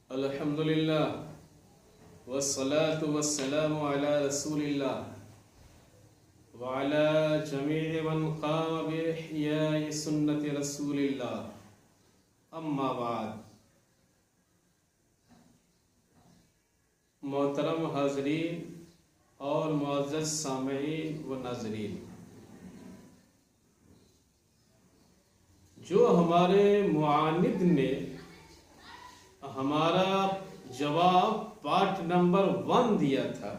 الحمد للہ والصلاة والسلام على رسول اللہ وعلى جميع من قام بإحياء سنة رسول اللہ اما بعد. محترم حاضرین اور معزز سامعین و ناظرین، جو ہمارے معاند نے ہمارا جواب پارٹ نمبر 1 دیا تھا،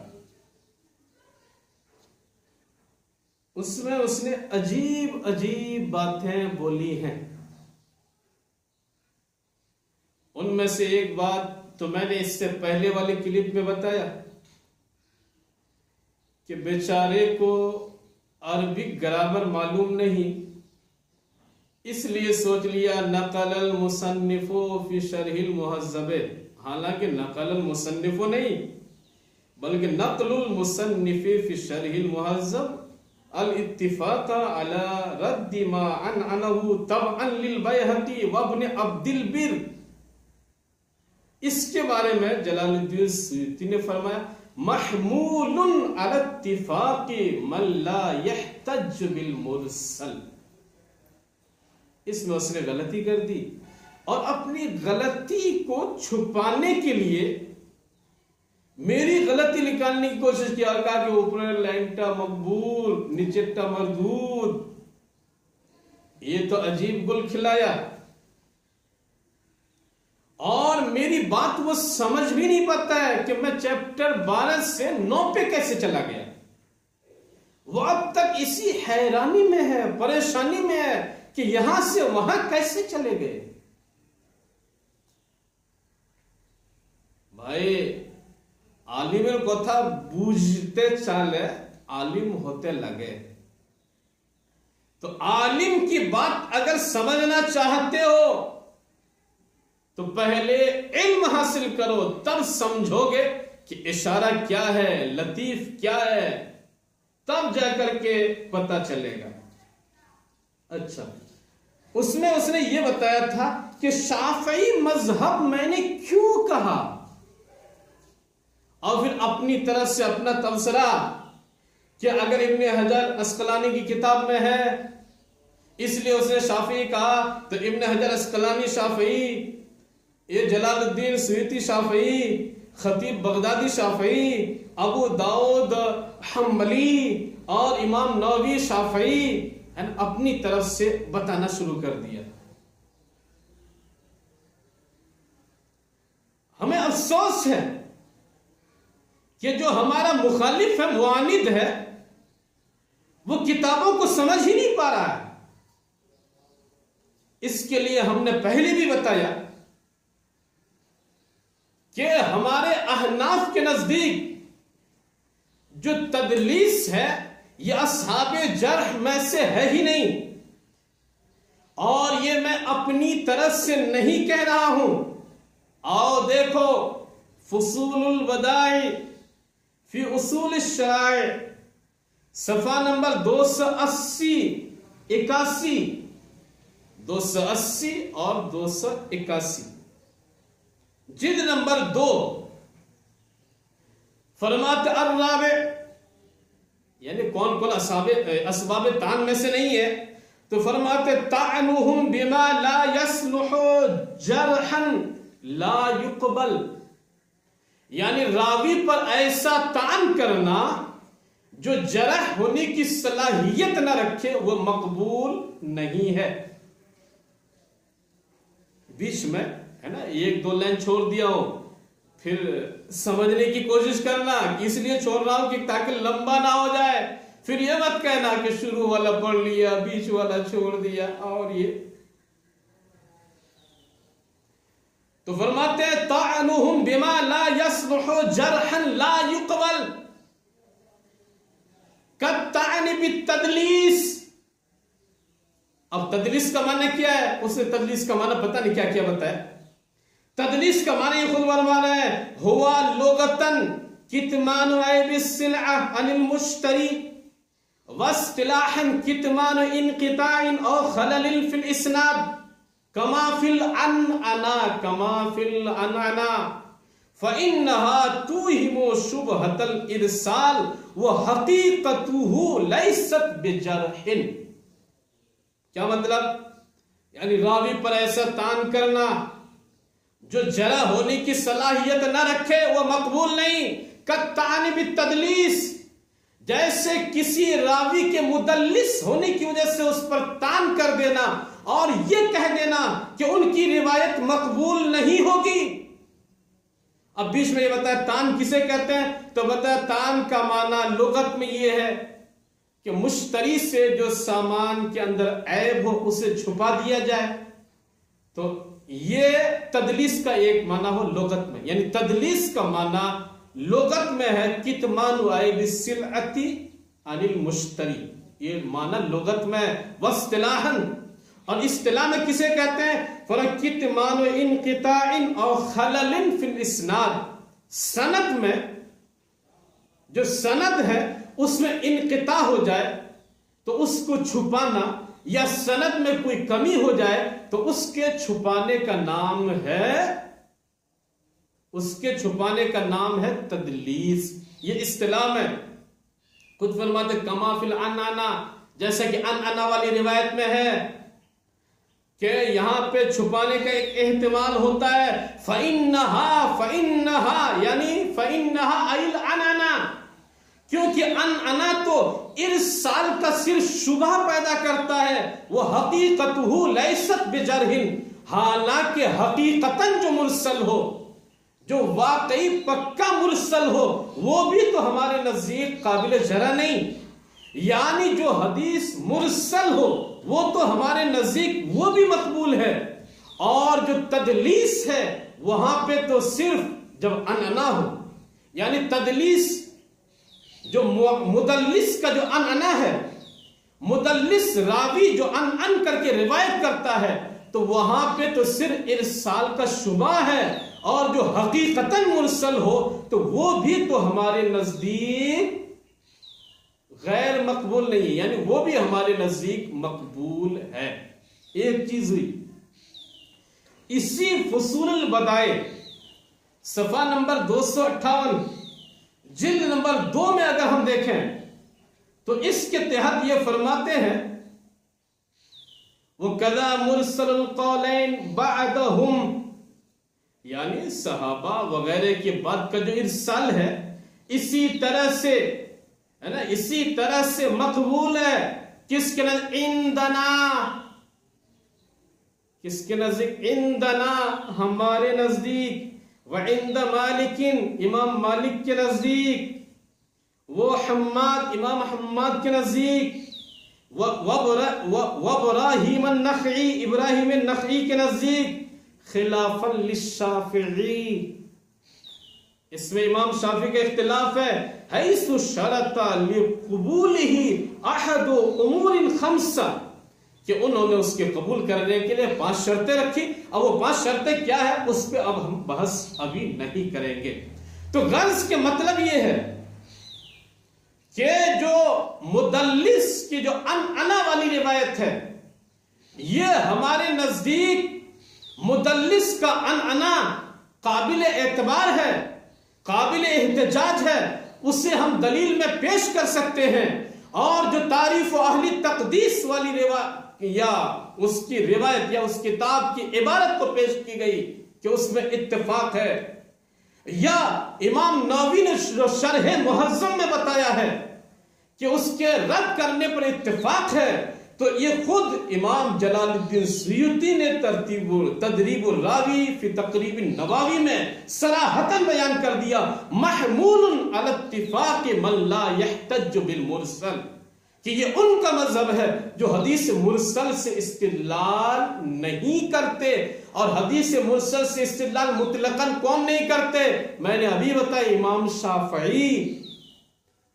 اس میں اس نے عجیب باتیں بولی ہیں. ان میں سے ایک بات تو میں نے اس سے پہلے والی کلپ میں بتایا کہ بیچارے کو عربک گرامر معلوم نہیں، اس لیے سوچ لیا نقل المصنف فی شرح المہذب. حالانکہ نقل المصنف نہیں بلکہ نقل المصنف فی شرح المہذب الاتفاق علی رد ما عنعنہ تبعا للبیہقی وابن عبد البر. اس کے بارے میں جلال الدین سیوطی نے فرمایا محمول علی اتفاق من لا یحتج بالمرسل. اس میں اس نے غلطی کر دی اور اپنی غلطی کو چھپانے کے لیے میری غلطی نکالنے کی کوشش کی اور کہا کہ اوپر لائنٹا مقبول نیچےٹا مردود. یہ تو عجیب گل کھلایا اور میری بات وہ سمجھ بھی نہیں پاتا ہے کہ میں چیپٹر 12 سے 9 پہ کیسے چلا گیا. وہ اب تک اسی حیرانی میں ہے، پریشانی میں ہے کہ یہاں سے وہاں کیسے چلے گئے. بھائی عالم کو تھا بوجھتے چالے عالم ہوتے لگے. تو عالم کی بات اگر سمجھنا چاہتے ہو تو پہلے علم حاصل کرو، تب سمجھو گے کہ اشارہ کیا ہے، لطیف کیا ہے، تب جا کر کے پتہ چلے گا. اچھا، اس میں اس نے یہ بتایا تھا کہ شافعی مذہب میں نے کیوں کہا، اور پھر اپنی طرف سے اپنا تبصرہ کہ اگر ابن حجر اسقلانی کی کتاب میں ہے اس لیے اس نے شافعی کہا، تو ابن حجر اسقلانی شافعی، یہ جلال الدین سیوطی شافعی، خطیب بغدادی شافعی، ابو داؤد حنبلی اور امام نووی شافعی، اپنی طرف سے بتانا شروع کر دیا. ہمیں افسوس ہے کہ جو ہمارا مخالف ہے، معاند ہے، وہ کتابوں کو سمجھ ہی نہیں پا رہا ہے. اس کے لیے ہم نے پہلے بھی بتایا کہ ہمارے احناف کے نزدیک جو تدلیس ہے یہ اصحاب جرح میں سے ہے ہی نہیں، اور یہ میں اپنی طرف سے نہیں کہہ رہا ہوں. آؤ دیکھو فصول الوداع فی اصول الشرائع صفحہ نمبر 280 81 280 اور 281 جلد نمبر 2. فرماتے الرابع، یعنی کون کون اسباب طعن میں سے نہیں ہے، تو فرماتے طعنہم بما لا يصلح جرحا لا يقبل، یعنی راوی پر ایسا طعن کرنا جو جرح ہونے کی صلاحیت نہ رکھے وہ مقبول نہیں ہے. بیچ میں ہے نا 1-2 لائن چھوڑ دیا ہو، پھر سمجھنے کی کوشش کرنا، اس لیے چھوڑ رہا ہوں کہ تاکہ لمبا نہ ہو جائے. پھر یہ مت کہنا کہ شروع والا پڑھ لیا بیچ والا چھوڑ دیا. اور یہ تو فرماتے ہیں طعنہم بما لا يصلح جرحا لا يقبل كالطعن بالتدلیس. اب تدلیس کا معنی کیا ہے؟ اس نے تدلیس کا معنی پتہ نہیں کیا کیا بتایا. تدلیس کا معنی یہ خود فرمانا ہے ہوا لغتن کتمان عیب السلعہ عن المشتری واصطلاحا کتمان انقطاع او خلل فی الاسناد کما فی العنعنا کما فی العنعنا فإنها توہم شبہۃ الارسال وحقیقتہ لیست بجرح. کیا مطلب؟ یعنی راوی پر ایسا تان کرنا جو جرح ہونے کی صلاحیت نہ رکھے وہ مقبول نہیں. کالطعن بالتدلیس، جیسے کسی راوی کے مدلس ہونے کی وجہ سے اس پر تان کر دینا اور یہ کہہ دینا کہ ان کی روایت مقبول نہیں ہوگی. اب بیچ میں یہ بتایا تان کسے کہتے ہیں، تو بتایا تان کا معنی لغت میں یہ ہے کہ مشتری سے جو سامان کے اندر عیب ہو اسے چھپا دیا جائے. تو یہ تدلیس کا ایک معنی ہو لغت میں، یعنی تدلیس کا معنی لغت میں ہے کتمان عیب السلعۃ عن المشتری. یہ معنی لغت میں واصطلاحاً، اور اصطلاح میں کسے کہتے ہیں؟ کتمان انقطاع او خلل فی الاسناد. سند میں جو سند ہے اس میں انقطاع ہو جائے تو اس کو چھپانا، یا سند میں کوئی کمی ہو جائے تو اس کے چھپانے کا نام ہے تدلیس. یہ اصطلاح میں خود فرماتے کما فی العنعنا، جیسا کہ عنعنا والی روایت میں ہے کہ یہاں پہ چھپانے کا ایک احتمال ہوتا ہے. فَإِنَّهَا یعنی فَإِنَّهَا أَيْ الْعَنَانَا، کیونکہ عنعنا تو ارسال کا صرف شبہ پیدا کرتا ہے. وہ حقیقتہ لیست بجرح، حالانکہ حقیقتاً جو مرسل ہو، جو واقعی پکا مرسل ہو، وہ بھی تو ہمارے نزدیک قابل جرح نہیں. یعنی جو حدیث مرسل ہو وہ تو ہمارے نزدیک وہ بھی مقبول ہے، اور جو تدلیس ہے وہاں پہ تو صرف جب عنعنا ہو، یعنی تدلیس جو مدلس کا جو عنعنا ہے، مدلس راوی جو ان کر کے روایت کرتا ہے، تو وہاں پہ تو صرف ارسال کا شبہ ہے، اور جو حقیقتاً مرسل ہو تو وہ بھی تو ہمارے نزدیک غیر مقبول نہیں ہے، یعنی وہ بھی ہمارے نزدیک مقبول ہے. ایک چیز ہوئی. اسی فصول البدائع صفحہ نمبر 258 جلد نمبر 2 میں اگر ہم دیکھیں تو اس کے تحت یہ فرماتے ہیں وَكَذَا مُرْسَلُ الْقَوْلَيْنِ بَعْدَهُمْ، یعنی صحابہ وغیرہ کے بعد کا جو ارسال ہے اسی طرح سے ہے نا، اسی طرح سے مقبول ہے. کس کے نزدیک؟ عندنا، کس کے نزدیک؟ عندنا، ہمارے نزدیک. وعند مالک، امام مالک کے نزدیک. وہ حماد، امام حماد کے نزدیک. وابراہیم النخعی، ابراہیم النخعی کے نزدیک. خلافا للشافعی، اس میں امام شافعی کا اختلاف ہے. حیث شرط لقبولہ احد امور خمسہ، کہ انہوں نے اس کے قبول کرنے کے لیے 5 شرطیں رکھی. اب وہ 5 شرطیں کیا ہے اس پہ اب ہم بحث ابھی نہیں کریں گے. تو غرض کے مطلب یہ ہے کہ جو مدلس کی جو عنعنا والی روایت ہے، یہ ہمارے نزدیک مدلس کا عنعنا قابل اعتبار ہے، قابل احتجاج ہے، اسے ہم دلیل میں پیش کر سکتے ہیں. اور جو تعریف و اہل تقدیس والی روایت یا اس کی روایت یا اس کتاب کی عبارت کو پیش کی گئی کہ اس میں اتفاق ہے، یا امام نووی نے شرح مہذب میں بتایا ہے کہ اس کے رد کرنے پر اتفاق ہے، تو یہ خود امام جلال الدین سیوطی نے تدریب الراوی فی تقریب النواوی میں صراحتاً بیان کر دیا. محمول علی اتفاق من لا یحتج بالمرسل، کہ یہ ان کا مذہب ہے جو حدیث مرسل سے استدلال نہیں کرتے. اور حدیث مرسل سے استدلال مطلقاً کون نہیں کرتے؟ میں نے ابھی بتایا، امام شافعی،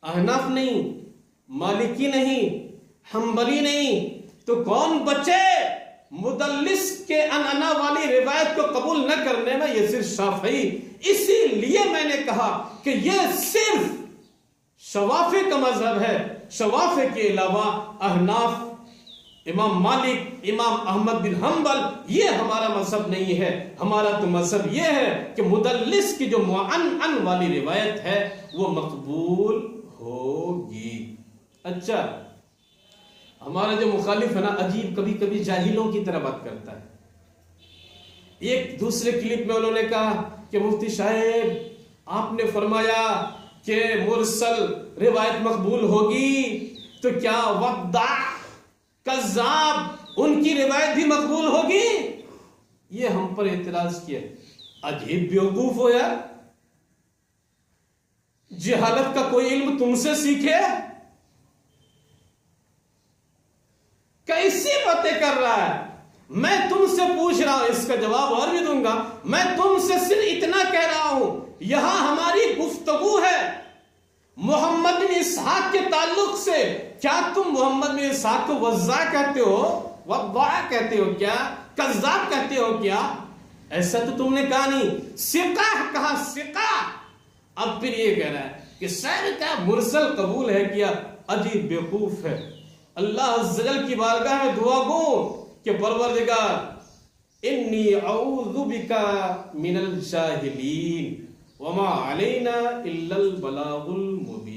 احناف نہیں، مالکی نہیں، حنبلی نہیں. تو کون بچے مدلس کے عنعنا والی روایت کو قبول نہ کرنے میں؟ یہ صرف شافعی. اسی لیے میں نے کہا کہ یہ صرف شوافع کا مذہب ہے. شوافع کے علاوہ احناف امام مالک، امام احمد بن حنبل، یہ ہمارا مذہب نہیں ہے. ہمارا تو مذہب یہ ہے کہ مدلس کی جو معن والی روایت ہے وہ مقبول ہوگی. اچھا، ہمارا جو مخالف ہے نا، عجیب کبھی کبھی جاہلوں کی طرح بات کرتا ہے. ایک دوسرے کلپ میں انہوں نے کہا کہ مفتی صاحب آپ نے فرمایا کہ مرسل روایت مقبول ہوگی، تو کیا وضاع، کذاب، ان کی روایت بھی مقبول ہوگی؟ یہ ہم پر اعتراض کیا. عجیب بیوقوف ہو یار، جہالت کا کوئی علم تم سے سیکھے؟ کیسی باتیں کر رہا ہے؟ میں تم سے پوچھ رہا ہوں، اس کا جواب اور بھی دوں گا. میں تم سے صرف اتنا کہہ رہا ہوں، یہاں ہماری گفتگو ہے محمد بن اسحاق کے تعلق سے. کیا تم محمد بن اسحاق کو وضاع کہتے ہو، وضاع کہتے ہو کیا، کذاب کہتے ہو کیا؟ ایسا تو تم نے کہا نہیں. ثقہ کہا، ثقہ. اب پھر یہ کہہ رہا ہے کہ سر کا مرسل قبول ہے کیا؟ عجیب بیوقوف ہے. اللہ عز و جل کی بارگاہ میں دعا گو کہ پروردگار انی اعوذ بک من الجاہلین وما علینا الا البلاغ المبین.